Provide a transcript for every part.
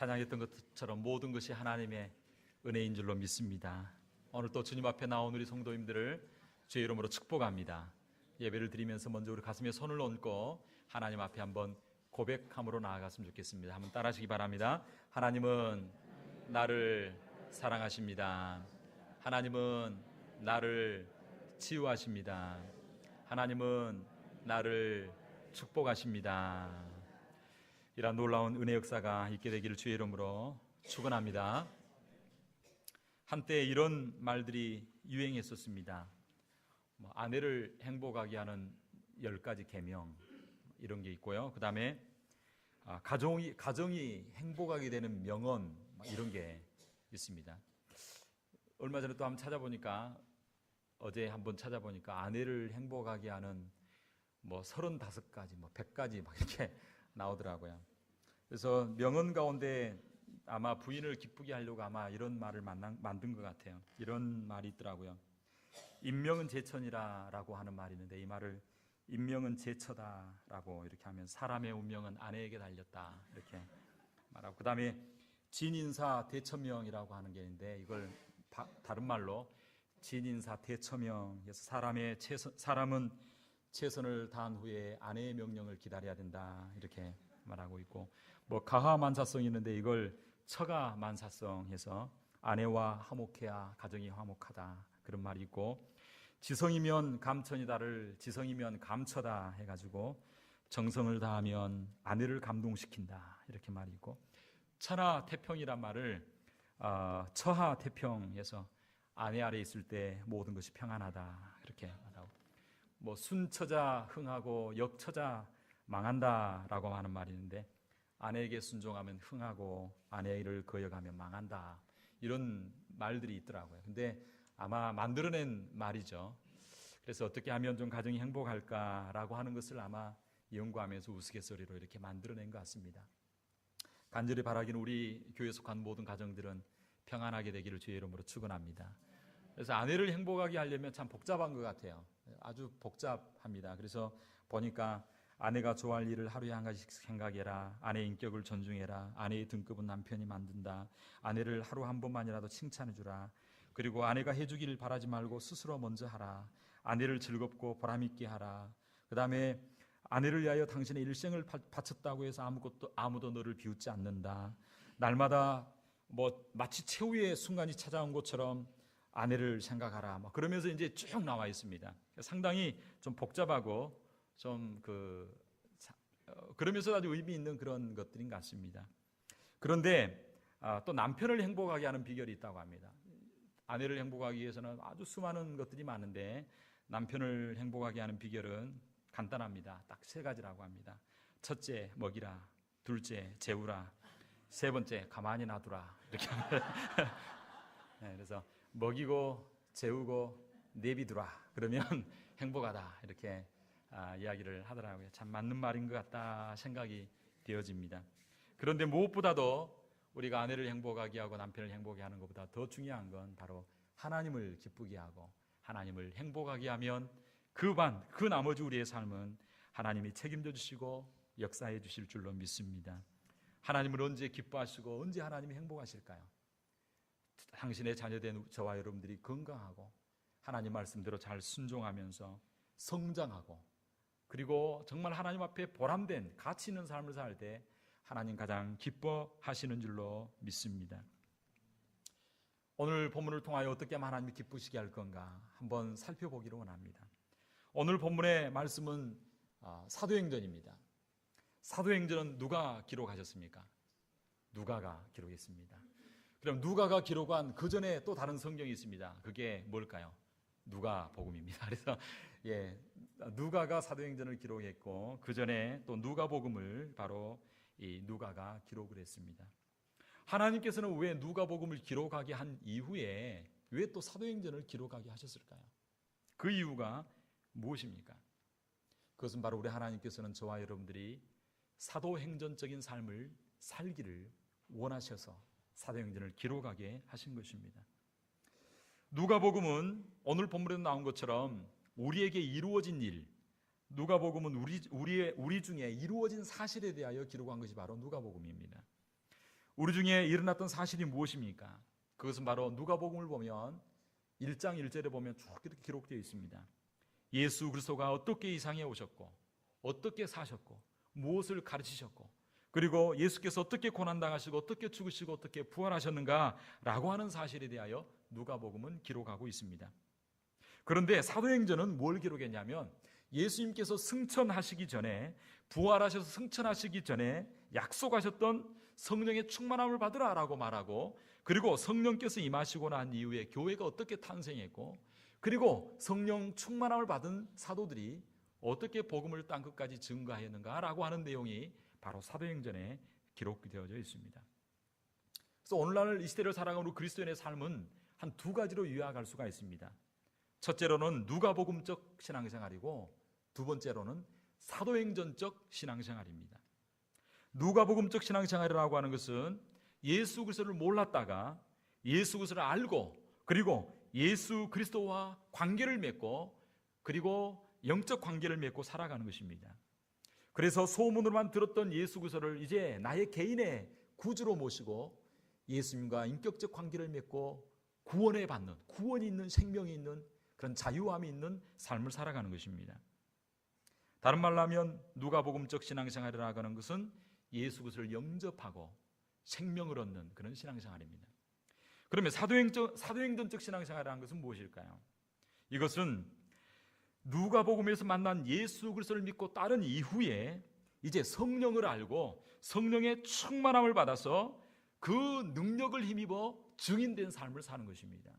찬양했던 것처럼 모든 것이 하나님의 은혜인 줄로 믿습니다. 오늘 또 주님 앞에 나온 우리 성도님들을 주의 이름으로 축복합니다. 예배를 드리면서 먼저 우리 가슴에 손을 얹고 하나님 앞에 한번 고백함으로 나아갔으면 좋겠습니다. 한번 따라하시기 바랍니다. 하나님은 나를 사랑하십니다. 하나님은 나를 치유하십니다. 하나님은 나를 축복하십니다. 이러한 놀라운 은혜 역사가 있게 되기를 주의 이름으로 축원합니다. 한때 이런 말들이 유행했었습니다. 아내를 행복하게 하는 10가지 계명 이런 게 있고요. 그 다음에 가정이 행복하게 되는 명언 이런 게 있습니다. 얼마 전에 또 한번 찾아보니까 어제 한번 찾아보니까 아내를 행복하게 하는 35가지, 100가지 막 이렇게 나오더라고요. 그래서 명언 가운데 아마 부인을 기쁘게 하려고 아마 이런 말을 만든 것 같아요. 이런 말이 있더라고요. 인명은 제천이라고 하는 말이 있는데 이 말을 인명은 제처다라고 이렇게 하면 사람의 운명은 아내에게 달렸다 이렇게 말하고, 그 다음에 진인사 대처명이라고 하는 게 있는데 이걸 다른 말로 진인사 대처명에서 사람은 최선을 다한 후에 아내의 명령을 기다려야 된다 이렇게 말하고 있고, 가하만사성이 있는데 이걸 처가만사성해서 아내와 화목해야 가정이 화목하다 그런 말이 있고, 지성이면 감천이다를 지성이면 감처다 해가지고 정성을 다하면 아내를 감동시킨다 이렇게 말이 있고, 천하태평이란 말을 처하태평해서 아내 아래 있을 때 모든 것이 평안하다 이렇게 말하고, 순처자 흥하고 역처자 망한다라고 하는 말이 있는데 아내에게 순종하면 흥하고 아내를 거역하면 망한다 이런 말들이 있더라고요. 근데 아마 만들어낸 말이죠. 그래서 어떻게 하면 좀 가정이 행복할까라고 하는 것을 아마 연구하면서 우스갯소리로 이렇게 만들어낸 것 같습니다. 간절히 바라기는 우리 교회에 속한 모든 가정들은 평안하게 되기를 주의 이름으로 축원합니다. 그래서 아내를 행복하게 하려면 참 복잡한 것 같아요. 아주 복잡합니다. 그래서 보니까 아내가 좋아할 일을 하루에 한 가지씩 생각해라, 아내의 인격을 존중해라, 아내의 등급은 남편이 만든다, 아내를 하루 한 번만이라도 칭찬해 주라, 그리고 아내가 해주기를 바라지 말고 스스로 먼저 하라, 아내를 즐겁고 보람있게 하라, 그 다음에 아내를 위하여 당신의 일생을 바쳤다고 해서 아무도 너를 비웃지 않는다, 날마다 마치 최후의 순간이 찾아온 것처럼 아내를 생각하라, 그러면서 이제 쭉 나와 있습니다. 상당히 좀 복잡하고 좀 그러면서 아주 의미 있는 그런 것들인 것 같습니다. 그런데 또 남편을 행복하게 하는 비결이 있다고 합니다. 아내를 행복하기 위해서는 아주 수많은 것들이 많은데 남편을 행복하게 하는 비결은 간단합니다. 딱 3가지라고 합니다. 첫째, 먹이라. 둘째, 재우라. 세 번째, 가만히 놔두라. 이렇게 네, 그래서 먹이고 재우고 내비두라 그러면 행복하다 이렇게 이야기를 하더라고요. 참 맞는 말인 것 같다 생각이 되어집니다. 그런데 무엇보다도 우리가 아내를 행복하게 하고 남편을 행복하게 하는 것보다 더 중요한 건 바로 하나님을 기쁘게 하고 하나님을 행복하게 하면 그 나머지 우리의 삶은 하나님이 책임져 주시고 역사해 주실 줄로 믿습니다. 하나님을 언제 기뻐하시고 언제 하나님이 행복하실까요? 당신의 자녀된 저와 여러분들이 건강하고 하나님 말씀대로 잘 순종하면서 성장하고, 그리고 정말 하나님 앞에 보람된 가치 있는 삶을 살 때 하나님 가장 기뻐하시는 줄로 믿습니다. 오늘 본문을 통하여 어떻게 하면 하나님이 기쁘시게 할 건가 한번 살펴보기를 원합니다. 오늘 본문의 말씀은 사도행전입니다. 사도행전은 누가 기록하셨습니까? 누가가 기록했습니다. 그럼 누가가 기록한 그 전에 또 다른 성경이 있습니다. 그게 뭘까요? 누가복음입니다. 그래서 누가가 사도행전을 기록했고 그 전에 또 누가복음을 바로 이 누가가 기록을 했습니다. 하나님께서는 왜 누가복음을 기록하게 한 이후에 왜 또 사도행전을 기록하게 하셨을까요? 그 이유가 무엇입니까? 그것은 바로 우리 하나님께서는 저와 여러분들이 사도행전적인 삶을 살기를 원하셔서 사도행전을 기록하게 하신 것입니다. 누가복음은 오늘 본문에 나온 것처럼 우리에게 이루어진 일, 누가복음은 우리 중에 이루어진 사실에 대하여 기록한 것이 바로 누가복음입니다. 우리 중에 일어났던 사실이 무엇입니까? 그것은 바로 누가복음을 보면 1장 1절에 보면 쭉 이렇게 기록되어 있습니다. 예수 그리스도가 어떻게 이 세상에 오셨고 어떻게 사셨고 무엇을 가르치셨고 그리고 예수께서 어떻게 고난당하시고 어떻게 죽으시고 어떻게 부활하셨는가라고 하는 사실에 대하여 누가복음은 기록하고 있습니다. 그런데 사도행전은 뭘 기록했냐면 예수님께서 승천하시기 전에 부활하셔서 승천하시기 전에 약속하셨던 성령의 충만함을 받으라라고 말하고 그리고 성령께서 임하시고 난 이후에 교회가 어떻게 탄생했고 그리고 성령 충만함을 받은 사도들이 어떻게 복음을 땅끝까지 증거하였는가라고 하는 내용이 바로 사도행전에 기록되어져 있습니다. 그래서 오늘날 이 시대를 살아가는 그리스도인의 삶은 한 두 가지로 요약할 수가 있습니다. 첫째로는 누가복음적 신앙생활이고 두 번째로는 사도행전적 신앙생활입니다. 누가복음적 신앙생활이라고 하는 것은 예수 그리스도를 몰랐다가 예수 그리스도를 알고 그리고 예수 그리스도와 관계를 맺고 그리고 영적 관계를 맺고 살아가는 것입니다. 그래서 소문으로만 들었던 예수 그리스도를 이제 나의 개인의 구주로 모시고 예수님과 인격적 관계를 맺고 구원을 받는, 구원이 있는 생명이 있는 그런 자유함이 있는 삶을 살아가는 것입니다. 다른 말로 하면 누가복음적 신앙생활이라고 하는 것은 예수 그리스도를 영접하고 생명을 얻는 그런 신앙생활입니다. 그러면 사도행전적 신앙생활이라는 것은 무엇일까요? 이것은 누가복음에서 만난 예수 그리스도를 믿고 따른 이후에 이제 성령을 알고 성령의 충만함을 받아서 그 능력을 힘입어 증인된 삶을 사는 것입니다.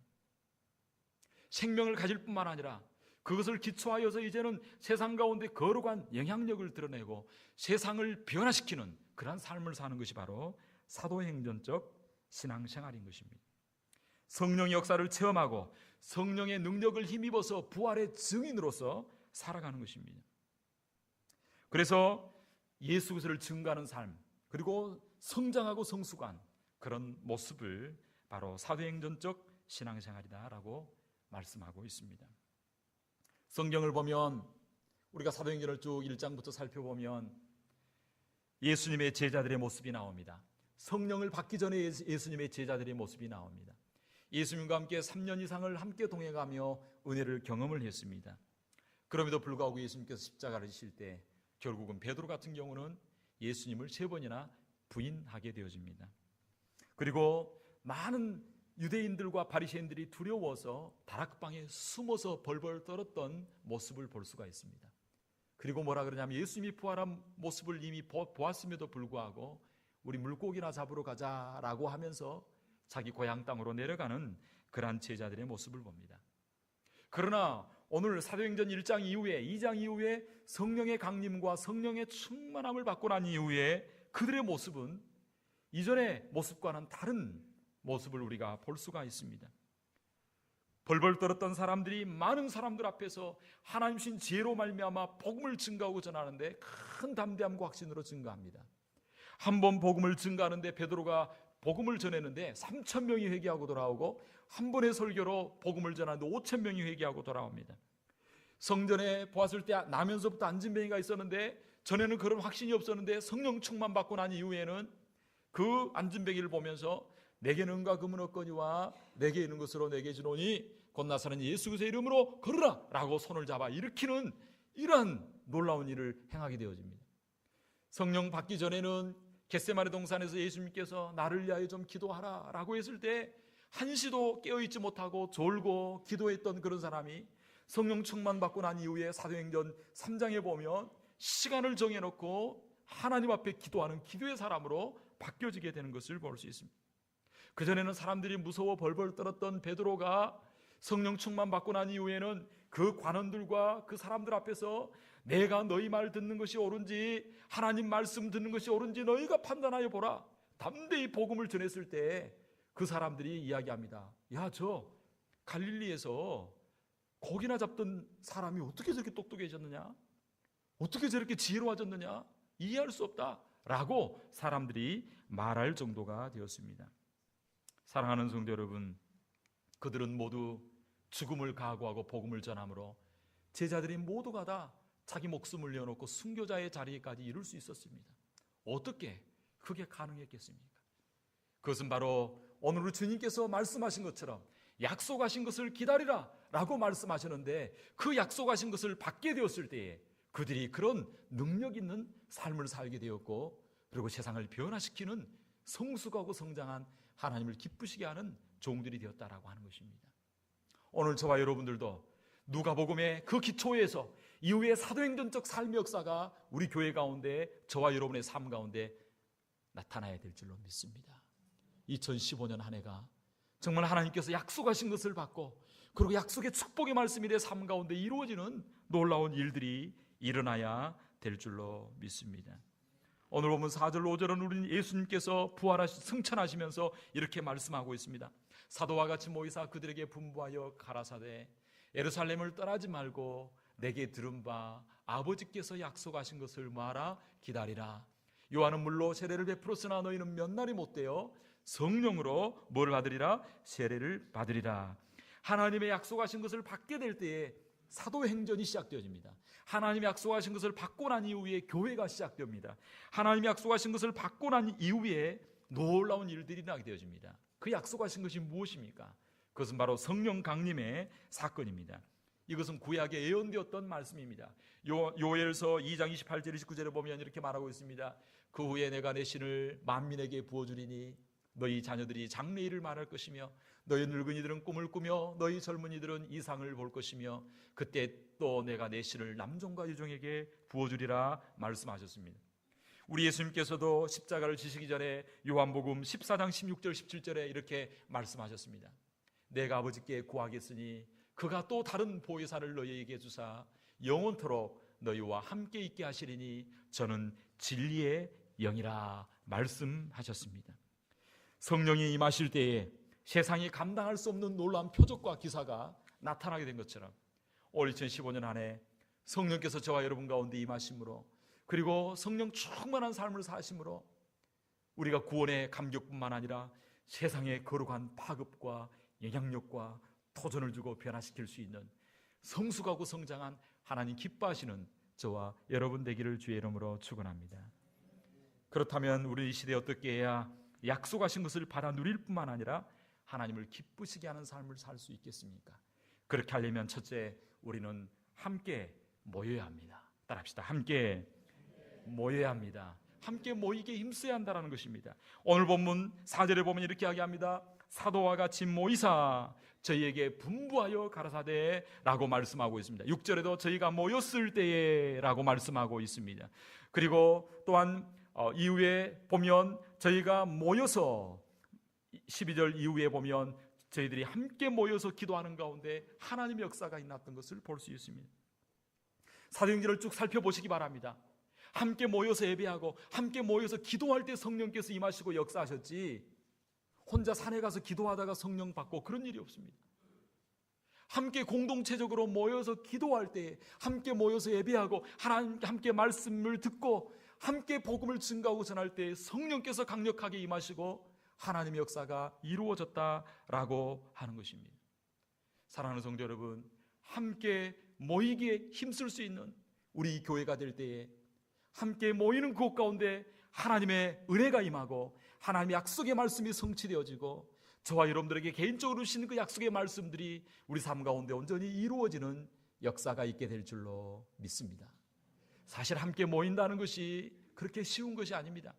생명을 가질 뿐만 아니라 그것을 기초하여서 이제는 세상 가운데 거룩한 영향력을 드러내고 세상을 변화시키는 그런 삶을 사는 것이 바로 사도행전적 신앙생활인 것입니다. 성령의 역사를 체험하고 성령의 능력을 힘입어서 부활의 증인으로서 살아가는 것입니다. 그래서 예수 그리스도를 증거하는 삶 그리고 성장하고 성숙한 그런 모습을 바로 사도행전적 신앙생활이다라고 말씀하고 있습니다. 성경을 보면 우리가 사도행전을 쭉 1장부터 살펴보면 예수님의 제자들의 모습이 나옵니다. 성령을 받기 전에 예수님의 제자들의 모습이 나옵니다. 예수님과 함께 3년 이상을 함께 동행하며 은혜를 경험을 했습니다. 그럼에도 불구하고 예수님께서 십자가를 지실 때 결국은 베드로 같은 경우는 예수님을 3번이나 부인하게 되어집니다. 그리고 많은 유대인들과 바리새인들이 두려워서 다락방에 숨어서 벌벌 떨었던 모습을 볼 수가 있습니다. 그리고 뭐라 그러냐면 예수님이 부활한 모습을 이미 보았음에도 불구하고 우리 물고기나 잡으러 가자라고 하면서 자기 고향 땅으로 내려가는 그러한 제자들의 모습을 봅니다. 그러나 오늘 사도행전 1장 이후에 2장 이후에 성령의 강림과 성령의 충만함을 받고 난 이후에 그들의 모습은 이전의 모습과는 다른 모습을 우리가 볼 수가 있습니다. 벌벌 떨었던 사람들이 많은 사람들 앞에서 하나님 신 지혜로 말미암아 복음을 증거하고 전하는데 큰 담대함과 확신으로 증거합니다. 한 번 복음을 증거하는데 베드로가 복음을 전했는데 3,000명이 회개하고 돌아오고 한 번의 설교로 복음을 전하는데 5,000명이 회개하고 돌아옵니다. 성전에 보았을 때 나면서부터 안진뱅이가 있었는데 전에는 그런 확신이 없었는데 성령 충만 받고 난 이후에는 그 안진뱅이를 보면서 내게 은과 금은 없거니와 내게 있는 것으로 내게 주노니 곧 나사렛 예수 그리스도의 이름으로 걸으라 라고 손을 잡아 일으키는 이러한 놀라운 일을 행하게 되어집니다. 성령 받기 전에는 겟세마네 동산에서 예수님께서 나를 위하여 좀 기도하라 라고 했을 때 한시도 깨어있지 못하고 졸고 기도했던 그런 사람이 성령 충만 받고 난 이후에 사도행전 3장에 보면 시간을 정해놓고 하나님 앞에 기도하는 기도의 사람으로 바뀌어지게 되는 것을 볼 수 있습니다. 그전에는 사람들이 무서워 벌벌 떨었던 베드로가 성령 충만 받고 난 이후에는 그 관원들과 그 사람들 앞에서 내가 너희 말 듣는 것이 옳은지 하나님 말씀 듣는 것이 옳은지 너희가 판단하여 보라 담대히 복음을 전했을 때 그 사람들이 이야기합니다. 야, 저 갈릴리에서 고기나 잡던 사람이 어떻게 저렇게 똑똑해졌느냐, 어떻게 저렇게 지혜로워졌느냐, 이해할 수 없다 라고 사람들이 말할 정도가 되었습니다. 사랑하는 성도 여러분, 그들은 모두 죽음을 각오하고 복음을 전함으로 제자들이 모두가 다 자기 목숨을 내어놓고 순교자의 자리까지 이룰 수 있었습니다. 어떻게 그게 가능했겠습니까? 그것은 바로 오늘 우리 주님께서 말씀하신 것처럼 약속하신 것을 기다리라 라고 말씀하셨는데, 그 약속하신 것을 받게 되었을 때에 그들이 그런 능력 있는 삶을 살게 되었고, 그리고 세상을 변화시키는 성숙하고 성장한 하나님을 기쁘시게 하는 종들이 되었다라고 하는 것입니다. 오늘 저와 여러분들도 누가복음의 그 기초에서 이후에 사도행전적 삶의 역사가 우리 교회 가운데, 저와 여러분의 삶 가운데 나타나야 될 줄로 믿습니다. 2015년 한 해가 정말 하나님께서 약속하신 것을 받고, 그리고 약속의 축복의 말씀이 내 삶 가운데 이루어지는 놀라운 일들이 일어나야 될 줄로 믿습니다. 오늘 보면 4절 5절은 우리 예수님께서 부활하시 승천하시면서 이렇게 말씀하고 있습니다. 사도와 같이 모이사 그들에게 분부하여 가라사대 예루살렘을 떠나지 말고 내게 들은 바 아버지께서 약속하신 것을 뭐하라? 기다리라. 요한은 물로 세례를 베풀었으나 너희는 몇 날이 못되어 성령으로 뭘 받으리라? 세례를 받으리라. 하나님의 약속하신 것을 받게 될 때에 사도행전이 시작되어집니다. 하나님이 약속하신 것을 받고 난 이후에 교회가 시작됩니다. 하나님이 약속하신 것을 받고 난 이후에 놀라운 일들이 나게 되어집니다. 그 약속하신 것이 무엇입니까? 그것은 바로 성령 강림의 사건입니다. 이것은 구약에 예언되었던 말씀입니다. 요엘서 2장 28절 29절에 보면 이렇게 말하고 있습니다. 그 후에 내가 내 신을 만민에게 부어주리니 너희 자녀들이 장래일을 말할 것이며 너희 늙은이들은 꿈을 꾸며 너희 젊은이들은 이상을 볼 것이며 그때 또 내가 내 신을 남종과 여종에게 부어주리라 말씀하셨습니다. 우리 예수님께서도 십자가를 지시기 전에 요한복음 14장 16절 17절에 이렇게 말씀하셨습니다. 내가 아버지께 구하겠으니 그가 또 다른 보혜사를 너희에게 주사 영원토록 너희와 함께 있게 하시리니 저는 진리의 영이라 말씀하셨습니다. 성령이 임하실 때에 세상이 감당할 수 없는 놀라운 표적과 기사가 나타나게 된 것처럼 올 2015년 한 해 성령께서 저와 여러분 가운데 임하심으로, 그리고 성령 충만한 삶을 사심으로 우리가 구원의 감격뿐만 아니라 세상의 거룩한 파급과 영향력과 도전을 주고 변화시킬 수 있는 성숙하고 성장한 하나님 기뻐하시는 저와 여러분 되기를 주의 이름으로 축원합니다. 그렇다면 우리 이 시대에 어떻게 해야 약속하신 것을 받아 누릴 뿐만 아니라 하나님을 기쁘시게 하는 삶을 살 수 있겠습니까? 그렇게 하려면 첫째, 우리는 함께 모여야 합니다. 따라합시다. 함께 모여야 합니다. 함께 모이게 힘써야 한다는 것입니다. 오늘 본문 4절에 보면 이렇게 이야기합니다. 사도와 같이 모이사 저희에게 분부하여 가라사대 라고 말씀하고 있습니다. 6절에도 저희가 모였을 때에 라고 말씀하고 있습니다. 그리고 또한 이후에 보면 저희가 모여서 12절 이후에 보면 저희들이 함께 모여서 기도하는 가운데 하나님의 역사가 일어났던 것을 볼 수 있습니다. 사도행전을 쭉 살펴보시기 바랍니다. 함께 모여서 예배하고 함께 모여서 기도할 때 성령께서 임하시고 역사하셨지, 혼자 산에 가서 기도하다가 성령 받고 그런 일이 없습니다. 함께 공동체적으로 모여서 기도할 때, 함께 모여서 예배하고 하나님께 함께 말씀을 듣고 함께 복음을 증거하고 전할 때 성령께서 강력하게 임하시고 하나님의 역사가 이루어졌다라고 하는 것입니다. 사랑하는 성도 여러분, 함께 모이기에 힘쓸 수 있는 우리 교회가 될 때에 함께 모이는 그곳 가운데 하나님의 은혜가 임하고 하나님의 약속의 말씀이 성취되어지고 저와 여러분들에게 개인적으로 주시는 그 약속의 말씀들이 우리 삶 가운데 온전히 이루어지는 역사가 있게 될 줄로 믿습니다. 사실 함께 모인다는 것이 그렇게 쉬운 것이 아닙니다.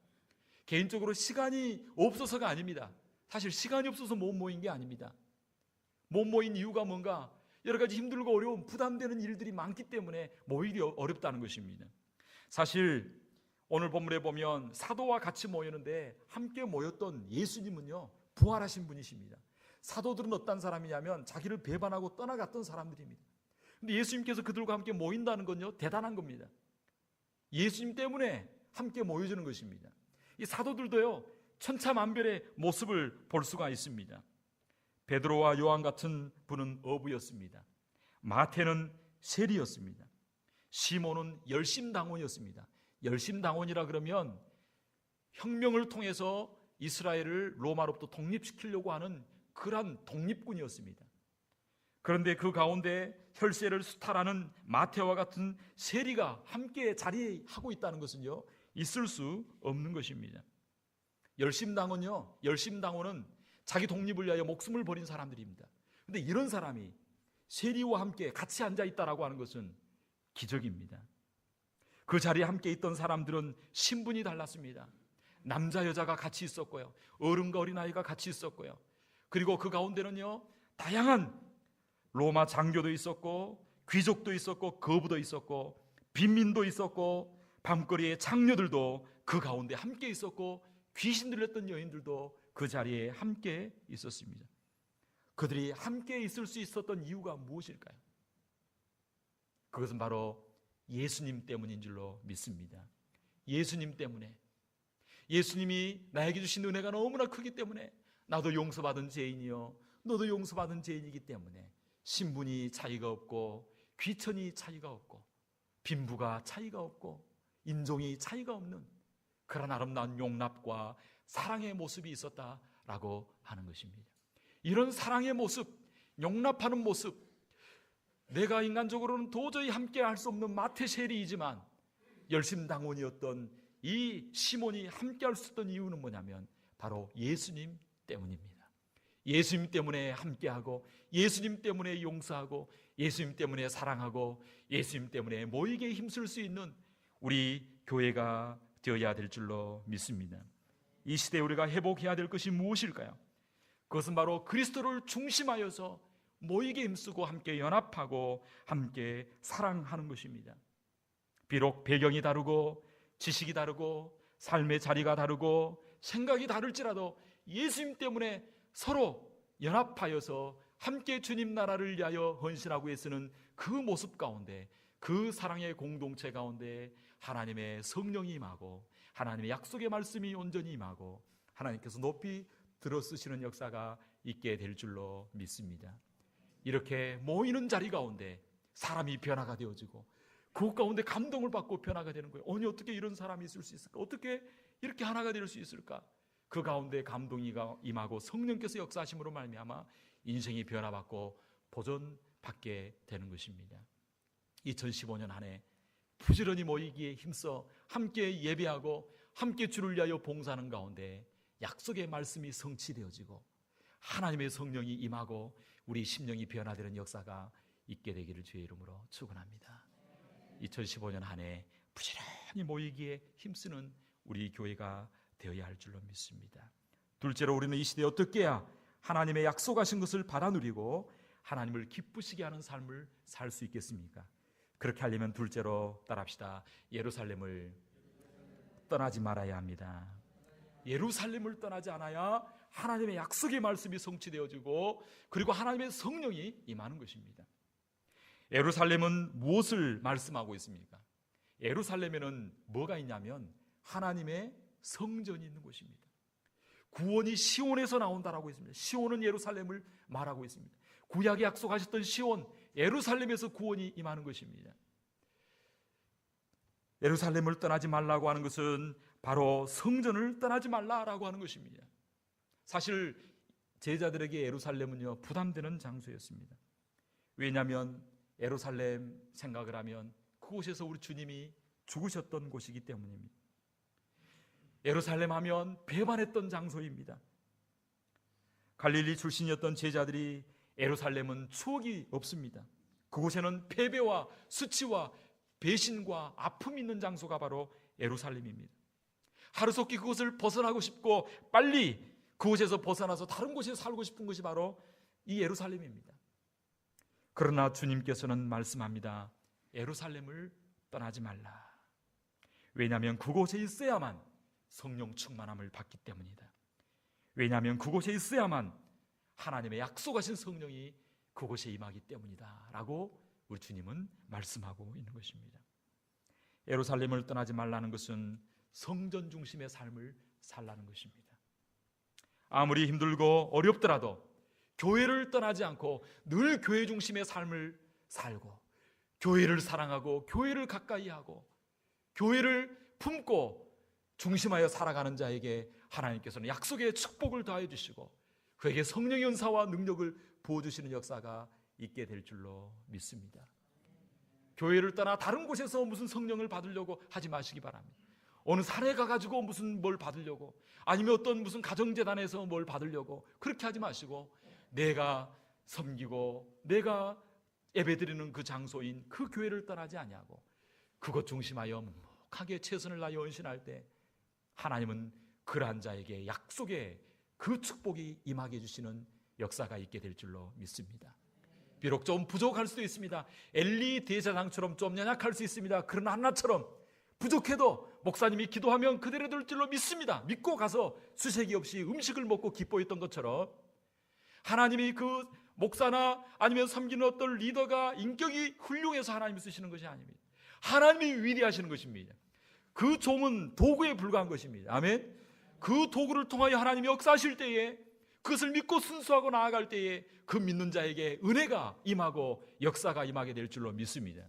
개인적으로 시간이 없어서가 아닙니다. 사실 시간이 없어서 못 모인 게 아닙니다. 못 모인 이유가 뭔가 여러 가지 힘들고 어려운 부담되는 일들이 많기 때문에 모이기 어렵다는 것입니다. 사실 오늘 본문에 보면 사도와 같이 모이는데 함께 모였던 예수님은요, 부활하신 분이십니다. 사도들은 어떤 사람이냐면 자기를 배반하고 떠나갔던 사람들입니다. 근데 예수님께서 그들과 함께 모인다는 건요, 대단한 겁니다. 예수님 때문에 함께 모여주는 것입니다. 이 사도들도요, 천차만별의 모습을 볼 수가 있습니다. 베드로와 요한 같은 분은 어부였습니다. 마태는 세리였습니다. 시몬은 열심당원이었습니다. 열심당원이라 그러면 혁명을 통해서 이스라엘을 로마로부터 독립시키려고 하는 그러한 독립군이었습니다. 그런데 그 가운데 혈세를 수탈하는 마태와 같은 세리가 함께 자리하고 있다는 것은요, 있을 수 없는 것입니다. 열심당원은 자기 독립을 위하여 목숨을 버린 사람들입니다. 그런데 이런 사람이 세리와 함께 같이 앉아있다라고 하는 것은 기적입니다. 그 자리에 함께 있던 사람들은 신분이 달랐습니다. 남자 여자가 같이 있었고요, 어른과 어린아이가 같이 있었고요, 그리고 그 가운데는요 다양한 로마 장교도 있었고 귀족도 있었고 거부도 있었고 빈민도 있었고 밤거리의 장녀들도 그 가운데 함께 있었고 귀신 들렸던 여인들도 그 자리에 함께 있었습니다. 그들이 함께 있을 수 있었던 이유가 무엇일까요? 그것은 바로 예수님 때문인 줄로 믿습니다. 예수님 때문에, 예수님이 나에게 주신 은혜가 너무나 크기 때문에, 나도 용서받은 죄인이요 너도 용서받은 죄인이기 때문에 신분이 차이가 없고 귀천이 차이가 없고 빈부가 차이가 없고 인종이 차이가 없는 그런 아름다운 용납과 사랑의 모습이 있었다라고 하는 것입니다. 이런 사랑의 모습, 용납하는 모습, 내가 인간적으로는 도저히 함께 할 수 없는 마태세리이지만 열심당원이었던 이 시몬이 함께 할 수 있던 이유는 뭐냐면 바로 예수님 때문입니다. 예수님 때문에 함께하고, 예수님 때문에 용서하고, 예수님 때문에 사랑하고, 예수님 때문에 모이게 힘쓸 수 있는 우리 교회가 되어야 될 줄로 믿습니다. 이 시대에 우리가 회복해야 될 것이 무엇일까요? 그것은 바로 그리스도를 중심하여서 모이게 힘쓰고 함께 연합하고 함께 사랑하는 것입니다. 비록 배경이 다르고 지식이 다르고 삶의 자리가 다르고 생각이 다를지라도 예수님 때문에 서로 연합하여서 함께 주님 나라를 위하여 헌신하고 애쓰는 그 모습 가운데, 그 사랑의 공동체 가운데 하나님의 성령이 임하고 하나님의 약속의 말씀이 온전히 임하고 하나님께서 높이 들어 쓰시는 역사가 있게 될 줄로 믿습니다. 이렇게 모이는 자리 가운데 사람이 변화가 되어지고 그 가운데 감동을 받고 변화가 되는 거예요. 아니 어떻게 이런 사람이 있을 수 있을까? 어떻게 이렇게 하나가 될 수 있을까? 그 가운데 감동이 임하고 성령께서 역사하심으로 말미암아 인생이 변화받고 보존받게 되는 것입니다. 2015년 한 해 부지런히 모이기에 힘써 함께 예배하고 함께 주를 위하여 봉사하는 가운데 약속의 말씀이 성취되어지고 하나님의 성령이 임하고 우리 심령이 변화되는 역사가 있게 되기를 주의 이름으로 축원합니다. 2015년 한 해 부지런히 모이기에 힘쓰는 우리 교회가 되어야 할 줄로 믿습니다. 둘째로 우리는 이 시대에 어떻게 해야 하나님의 약속하신 것을 받아 누리고 하나님을 기쁘시게 하는 삶을 살 수 있겠습니까? 그렇게 하려면 둘째로 따라합시다. 예루살렘을 떠나지 말아야 합니다. 예루살렘을 떠나지 않아야 하나님의 약속의 말씀이 성취되어지고 그리고 하나님의 성령이 임하는 것입니다. 예루살렘은 무엇을 말씀하고 있습니까? 예루살렘에는 뭐가 있냐면 하나님의 성전이 있는 곳입니다. 구원이 시온에서 나온다라고 했습니다. 시온은 예루살렘을 말하고 있습니다. 구약에 약속하셨던 시온, 예루살렘에서 구원이 임하는 것입니다. 예루살렘을 떠나지 말라고 하는 것은 바로 성전을 떠나지 말라라고 하는 것입니다. 사실 제자들에게 예루살렘은요 부담되는 장소였습니다. 왜냐하면 예루살렘 생각을 하면 그곳에서 우리 주님이 죽으셨던 곳이기 때문입니다. 예루살렘 하면 배반했던 장소입니다. 갈릴리 출신이었던 제자들이 예루살렘은 추억이 없습니다. 그곳에는 패배와 수치와 배신과 아픔이 있는 장소가 바로 예루살렘입니다. 하루속히 그곳을 벗어나고 싶고 빨리 그곳에서 벗어나서 다른 곳에 살고 싶은 것이 바로 이 예루살렘입니다. 그러나 주님께서는 말씀합니다. 예루살렘을 떠나지 말라. 왜냐하면 그곳에 있어야만 성령 충만함을 받기 때문이다. 왜냐하면 그곳에 있어야만 하나님의 약속하신 성령이 그곳에 임하기 때문이다 라고 우리 주님은 말씀하고 있는 것입니다. 예루살렘을 떠나지 말라는 것은 성전 중심의 삶을 살라는 것입니다. 아무리 힘들고 어렵더라도 교회를 떠나지 않고 늘 교회 중심의 삶을 살고 교회를 사랑하고 교회를 가까이 하고 교회를 품고 중심하여 살아가는 자에게 하나님께서는 약속의 축복을 더하여 주시고 그에게 성령의 은사와 능력을 부어주시는 역사가 있게 될 줄로 믿습니다. 교회를 떠나 다른 곳에서 무슨 성령을 받으려고 하지 마시기 바랍니다. 어느 산에 가가지고 무슨 뭘 받으려고, 아니면 어떤 무슨 가정재단에서 뭘 받으려고 그렇게 하지 마시고, 내가 섬기고 내가 예배드리는 그 장소인 그 교회를 떠나지 아니하고 그것 중심하여 묵묵하게 최선을 다하여 헌신할 때 하나님은 그러한 자에게 약속의 그 축복이 임하게 해주시는 역사가 있게 될 줄로 믿습니다. 비록 좀 부족할 수도 있습니다. 엘리 대제사장처럼 좀 연약할 수 있습니다. 그러나 한나처럼 부족해도 목사님이 기도하면 그대로 될 줄로 믿습니다. 믿고 가서 수색이 없이 음식을 먹고 기뻐했던 것처럼 하나님이 그 목사나 아니면 섬기는 어떤 리더가 인격이 훌륭해서 하나님이 쓰시는 것이 아닙니다. 하나님이 위대하시는 것입니다. 그 종은 도구에 불과한 것입니다. 아멘. 그 도구를 통하여 하나님이 역사하실 때에 그것을 믿고 순수하고 나아갈 때에 그 믿는 자에게 은혜가 임하고 역사가 임하게 될 줄로 믿습니다.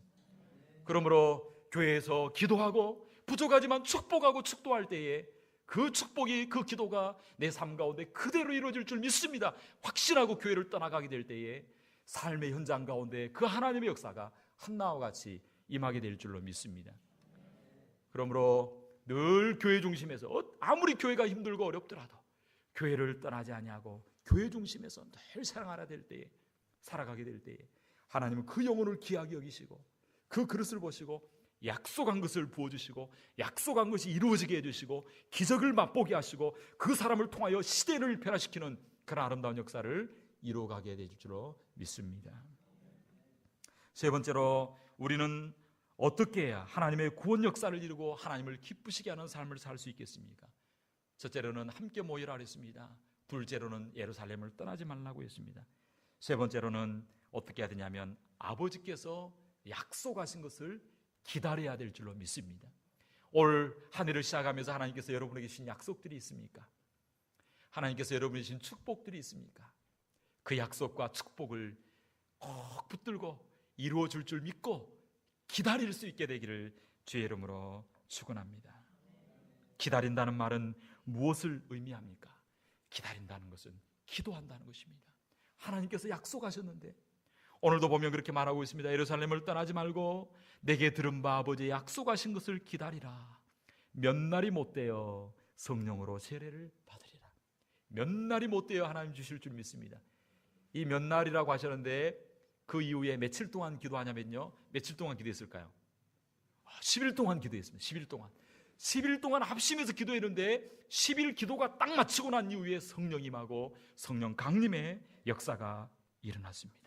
그러므로 교회에서 기도하고 부족하지만 축복하고 축도할 때에 그 축복이, 그 기도가 내 삶 가운데 그대로 이루어질 줄 믿습니다. 확신하고 교회를 떠나가게 될 때에 삶의 현장 가운데 그 하나님의 역사가 한나와 같이 임하게 될 줄로 믿습니다. 그러므로 늘 교회 중심에서 아무리 교회가 힘들고 어렵더라도 교회를 떠나지 아니하고 교회 중심에서 늘 사랑하라 될 때에, 살아가게 될 때에 하나님은 그 영혼을 귀하게 여기시고 그 그릇을 보시고 약속한 것을 부어주시고 약속한 것이 이루어지게 해주시고 기적을 맛보게 하시고 그 사람을 통하여 시대를 변화시키는 그런 아름다운 역사를 이루어가게 될 줄로 믿습니다. 세 번째로 우리는 어떻게 해야 하나님의 구원 역사를 이루고 하나님을 기쁘시게 하는 삶을 살 수 있겠습니까? 첫째로는 함께 모이라 했습니다. 둘째로는 예루살렘을 떠나지 말라고 했습니다. 세 번째로는 어떻게 해야 되냐면 아버지께서 약속하신 것을 기다려야 될 줄로 믿습니다. 올 한 해를 시작하면서 하나님께서 여러분에게 주신 약속들이 있습니까? 하나님께서 여러분에게 주신 축복들이 있습니까? 그 약속과 축복을 꼭 붙들고 이루어 줄 줄 믿고 기다릴 수 있게 되기를 주의 이름으로 축원합니다. 기다린다는 말은 무엇을 의미합니까? 기다린다는 것은 기도한다는 것입니다. 하나님께서 약속하셨는데 오늘도 보면 그렇게 말하고 있습니다. 예루살렘을 떠나지 말고 내게 들은 바 아버지의 약속하신 것을 기다리라. 몇 날이 못되어 성령으로 세례를 받으리라. 몇 날이 못되어 하나님 주실 줄 믿습니다. 이 몇 날이라고 하셨는데 그 이후에 며칠 동안 기도하냐면요, 며칠 동안 기도했을까요? 10일 동안 기도했습니다. 10일 동안 합심해서 기도했는데 10일 기도가 딱 마치고 난 이후에 성령 임하고 성령 강림의 역사가 일어났습니다.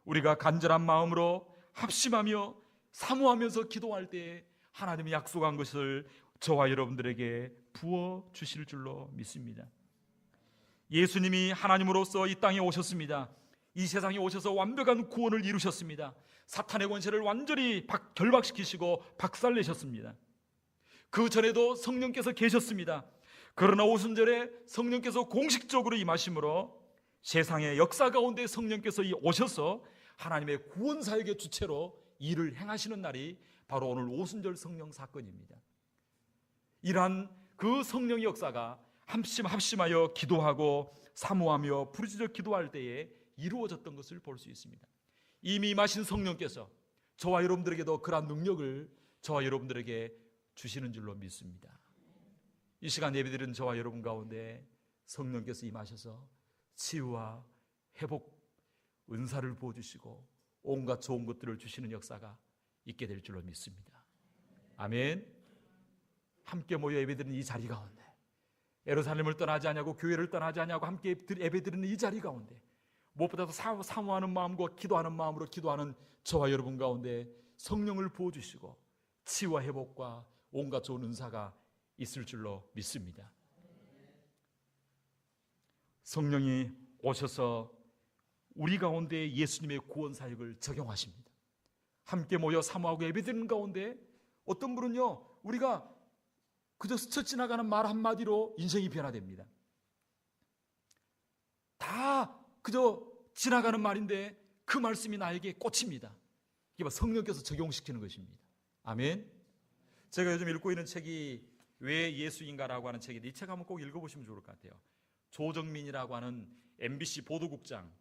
우리가 간절한 마음으로 합심하며 사모하면서 기도할 때 하나님이 약속한 것을 저와 여러분들에게 부어 주실 줄로 믿습니다. 예수님이 하나님으로서 이 땅에 오셨습니다. 이 세상에 오셔서 완벽한 구원을 이루셨습니다. 사탄의 권세를 완전히 결박시키시고 박살내셨습니다. 그 전에도 성령께서 계셨습니다. 그러나 오순절에 성령께서 공식적으로 임하심으로 세상의 역사 가운데 성령께서 오셔서 하나님의 구원 사역의 주체로 일을 행하시는 날이 바로 오늘 오순절 성령 사건입니다. 이러한 그 성령의 역사가 합심하여 기도하고 사모하며 부르짖어 기도할 때에 이루어졌던 것을 볼 수 있습니다. 이미 임하신 성령께서 저와 여러분들에게도 그러한 능력을 저와 여러분들에게 주시는 줄로 믿습니다. 이 시간 예배드리는 저와 여러분 가운데 성령께서 임하셔서 치유와 회복 은사를 부어주시고 온갖 좋은 것들을 주시는 역사가 있게 될 줄로 믿습니다. 아멘. 함께 모여 예배드리는 이 자리 가운데, 예루살렘을 떠나지 아니하고 교회를 떠나지 아니하고 함께 예배드리는 이 자리 가운데 무엇보다도 사모하는 마음과 기도하는 마음으로 기도하는 저와 여러분 가운데 성령을 부어주시고 치유와 회복과 온갖 좋은 은사가 있을 줄로 믿습니다. 성령이 오셔서 우리 가운데 예수님의 구원 사역을 적용하십니다. 함께 모여 사모하고 예배드리는 가운데 어떤 분은요, 우리가 그저 스쳐 지나가는 말 한마디로 인생이 변화됩니다. 다 그저 지나가는 말인데 그 말씀이 나에게 꽂힙니다. 이게 성령께서 적용시키는 것입니다. 아멘. 제가 요즘 읽고 있는 책이 왜 예수인가라고 하는 책인데 이 책 한번 꼭 읽어보시면 좋을 것 같아요. 조정민이라고 하는 MBC 보도국장이시고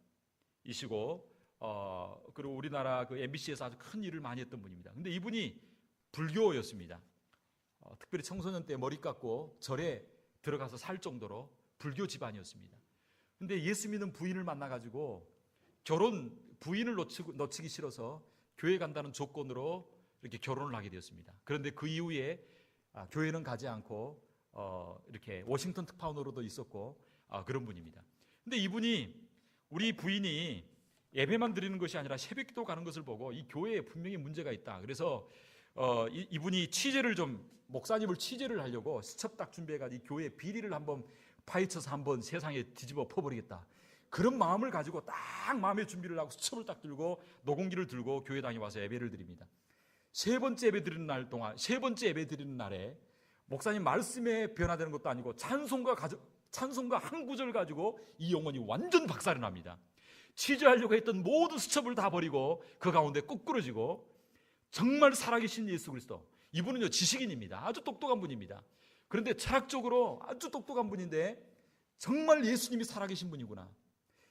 그리고 우리나라 그 MBC에서 아주 큰 일을 많이 했던 분입니다. 근데 이분이 불교였습니다. 특별히 청소년 때 머리 깎고 절에 들어가서 살 정도로 불교 집안이었습니다. 근데 예수 믿는 부인을 만나가지고 결혼 부인을 놓치기 싫어서 교회 간다는 조건으로 이렇게 결혼을 하게 되었습니다. 그런데 그 이후에 교회는 가지 않고 이렇게 워싱턴 특파원으로도 있었고 그런 분입니다. 근데 이분이 우리 부인이 예배만 드리는 것이 아니라 새벽기도 가는 것을 보고 이 교회에 분명히 문제가 있다. 그래서 이분이 목사님을 취재를 하려고 수첩 딱 준비해가지고 이 교회 비리를 한번 파헤쳐서 한번 세상에 뒤집어 퍼버리겠다. 그런 마음을 가지고 딱 마음의 준비를 하고 수첩을 딱 들고 녹음기를 들고 교회당에 와서 예배를 드립니다. 세 번째 예배 드리는 날에 목사님 말씀에 변화되는 것도 아니고 찬송가 한 구절 가지고 이 영혼이 완전 박살이 납니다. 취재하려고 했던 모든 수첩을 다 버리고 그 가운데 꾸꾸러지고 정말 살아계신 예수 그리스도, 이분은요 지식인입니다. 아주 똑똑한 분입니다. 그런데 철학적으로 아주 똑똑한 분인데 정말 예수님이 살아계신 분이구나,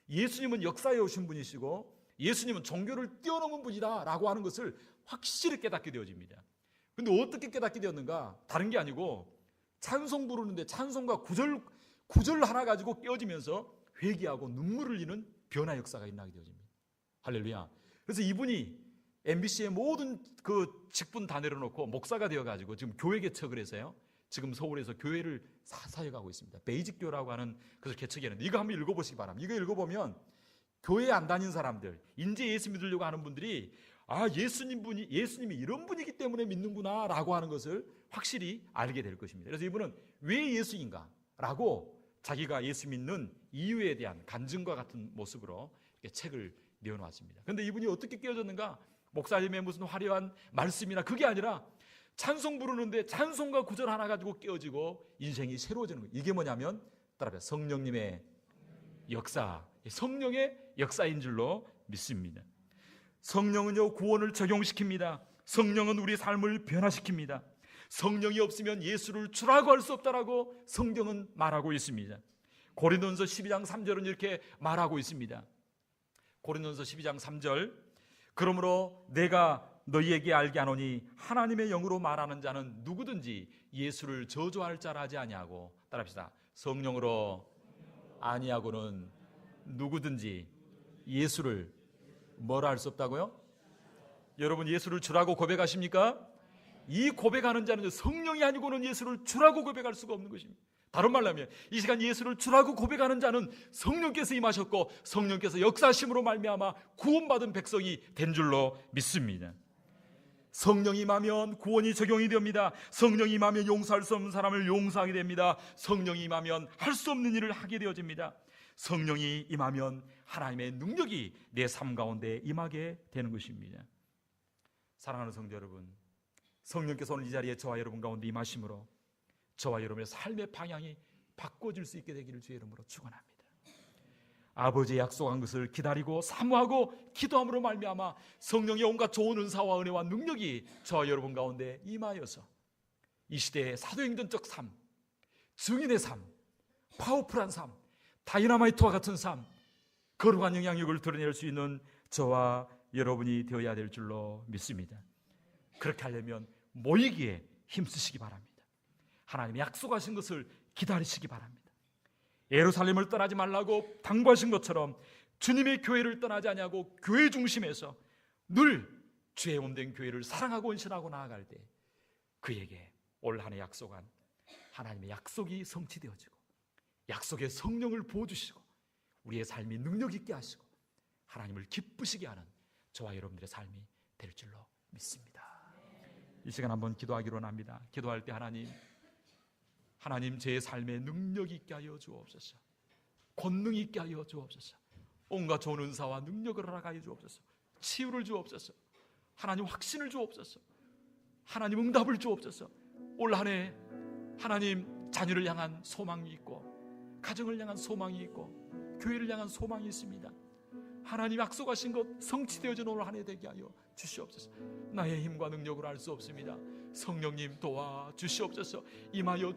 예수님은 역사에 오신 분이시고 예수님은 종교를 뛰어넘은 분이다 라고 하는 것을 확실히 깨닫게 되어집니다. 근데 어떻게 깨닫게 되었는가? 다른 게 아니고 찬송 부르는데 찬송가 구절 하나 가지고 깨어지면서 회개하고 눈물을 흘리는 변화 역사가 일어나게 되어집니다. 할렐루야. 그래서 이분이 MBC의 모든 그 직분 다 내려놓고 목사가 되어가지고 지금 교회 개척을 해서요, 지금 서울에서 교회를 사역하고 있습니다. 베이직교라고 하는 그것을 개척했는데 이거 한번 읽어보시기 바랍니다. 이거 읽어보면 교회 안 다닌 사람들, 인제 예수 믿으려고 하는 분들이 예수님이 이런 분이기 때문에 믿는구나 라고 하는 것을 확실히 알게 될 것입니다. 그래서 이분은 왜 예수인가 라고 자기가 예수 믿는 이유에 대한 간증과 같은 모습으로 이렇게 책을 내어놓았습니다. 그런데 이분이 어떻게 깨어졌는가? 목사님의 무슨 화려한 말씀이나 그게 아니라 찬송 부르는데 찬송가 구절 하나 가지고 깨어지고 인생이 새로워지는 거예요. 이게 뭐냐면 따라서 성령님의 역사, 성령의 역사인 줄로 믿습니다. 성령은요 구원을 적용시킵니다. 성령은 우리 삶을 변화시킵니다. 성령이 없으면 예수를 주라고 할 수 없다라고 성경은 말하고 있습니다. 고린도전서 12장 3절은 이렇게 말하고 있습니다. 고린도전서 12장 3절, 그러므로 내가 너희에게 알게 하노니 하나님의 영으로 말하는 자는 누구든지 예수를 저주할 자라 하지 아니하고, 따라합시다. 성령으로 아니하고는 누구든지 예수를 뭐라 할 수 없다고요? 여러분 예수를 주라고 고백하십니까? 이 고백하는 자는 성령이 아니고는 예수를 주라고 고백할 수가 없는 것입니다. 다른 말로 하면 이 시간 예수를 주라고 고백하는 자는 성령께서 임하셨고 성령께서 역사하심으로 말미암아 구원받은 백성이 된 줄로 믿습니다. 성령이 임하면 구원이 적용이 됩니다. 성령이 임하면 용서할 수 없는 사람을 용서하게 됩니다. 성령이 임하면 할 수 없는 일을 하게 되어집니다. 성령이 임하면 하나님의 능력이 내 삶 가운데 임하게 되는 것입니다. 사랑하는 성도 여러분, 성령께서 오늘 이 자리에 저와 여러분 가운데 임하심으로 저와 여러분의 삶의 방향이 바꿔질 수 있게 되기를 주의 이름으로 축원합니다. 아버지의 약속한 것을 기다리고 사모하고 기도함으로 말미암아 성령의 온갖 좋은 은사와 은혜와 능력이 저와 여러분 가운데 임하여서 이 시대의 사도행전적 삶, 증인의 삶, 파워풀한 삶, 다이너마이트와 같은 삶, 거룩한 영향력을 드러낼 수 있는 저와 여러분이 되어야 될 줄로 믿습니다. 그렇게 하려면 모이기에 힘쓰시기 바랍니다. 하나님이 약속하신 것을 기다리시기 바랍니다. 예루살렘을 떠나지 말라고 당부하신 것처럼 주님의 교회를 떠나지 아니하고 교회 중심에서 늘 주의 몸된 교회를 사랑하고 헌신하고 나아갈 때 그에게 올 한 해 약속한 하나님의 약속이 성취되어지고 약속의 성령을 부어주시고 우리의 삶이 능력 있게 하시고 하나님을 기쁘시게 하는 저와 여러분들의 삶이 될 줄로 믿습니다. 이 시간 한번 기도하기로 합니다. 기도할 때 하나님 제 삶에 능력 있게 하여 주옵소서. 권능 있게 하여 주옵소서. 온갖 좋은 은사와 능력을 허락하여 주옵소서. 치유를 주옵소서. 하나님 확신을 주옵소서. 하나님 응답을 주옵소서. 올 한 해 하나님 자녀를 향한 소망이 있고 가정을 향한 소망이 있고 교회를 향한 소망이 있습니다. 하나님 약속하신 것 성취되어진 오늘 한 해 되게 하여 주시옵소서. 나의 힘과 능력으로 할 수 없습니다. 성령님 도와 주시옵소서. 임하여